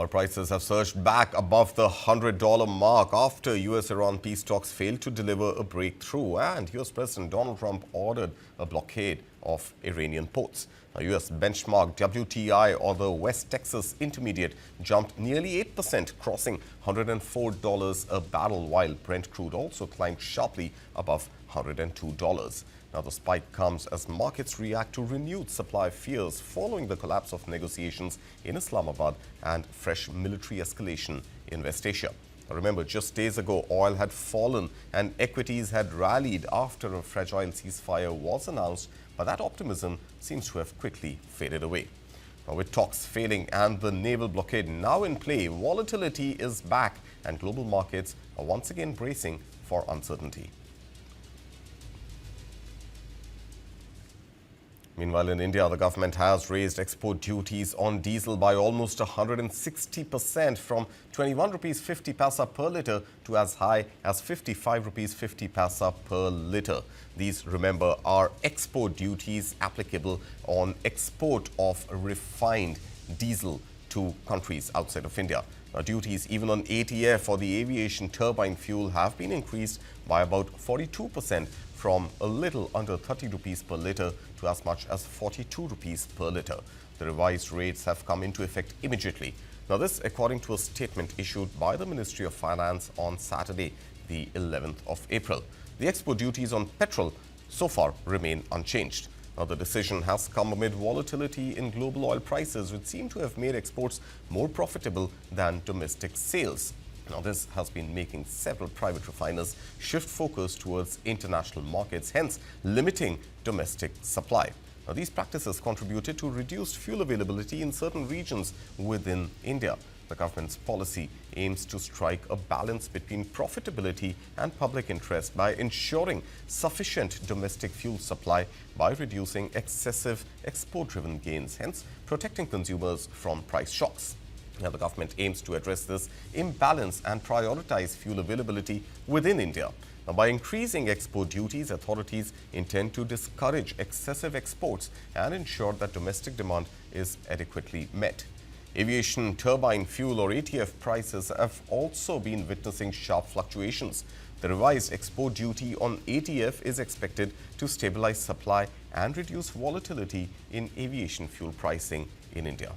Oil prices have surged back above the $100 mark after US-Iran peace talks failed to deliver a breakthrough, and US President Donald Trump ordered a blockade of Iranian ports. Now, US benchmark WTI, or the West Texas Intermediate, jumped nearly 8%, crossing $104 a barrel, while Brent crude also climbed sharply above $102. Now, the spike comes as markets react to renewed supply fears following the collapse of negotiations in Islamabad and fresh military escalation in West Asia. Now, remember, just days ago, oil had fallen and equities had rallied after a fragile ceasefire was announced, but that optimism seems to have quickly faded away. Now, with talks failing and the naval blockade now in play, volatility is back and global markets are once again bracing for uncertainty. Meanwhile, in India, the government has raised export duties on diesel by almost 160%, from 21 rupees 50 paisa per litre to as high as 55 rupees 50 paisa per litre. These, remember, are export duties applicable on export of refined diesel to countries outside of India. Now, duties even on ATF, or the aviation turbine fuel, have been increased by about 42%, from a little under 30 rupees per litre to as much as 42 rupees per litre. The revised rates have come into effect immediately. Now, this according to a statement issued by the Ministry of Finance on Saturday, the 11th of April. The export duties on petrol so far remain unchanged. Now, the decision has come amid volatility in global oil prices, which seem to have made exports more profitable than domestic sales. Now, this has been making several private refiners shift focus towards international markets, hence limiting domestic supply. Now, these practices contributed to reduced fuel availability in certain regions within India. The government's policy aims to strike a balance between profitability and public interest by ensuring sufficient domestic fuel supply by reducing excessive export-driven gains, hence protecting consumers from price shocks. Now, the government aims to address this imbalance and prioritize fuel availability within India. Now, by increasing export duties, authorities intend to discourage excessive exports and ensure that domestic demand is adequately met. Aviation turbine fuel, or ATF, prices have also been witnessing sharp fluctuations. The revised export duty on ATF is expected to stabilize supply and reduce volatility in aviation fuel pricing in India.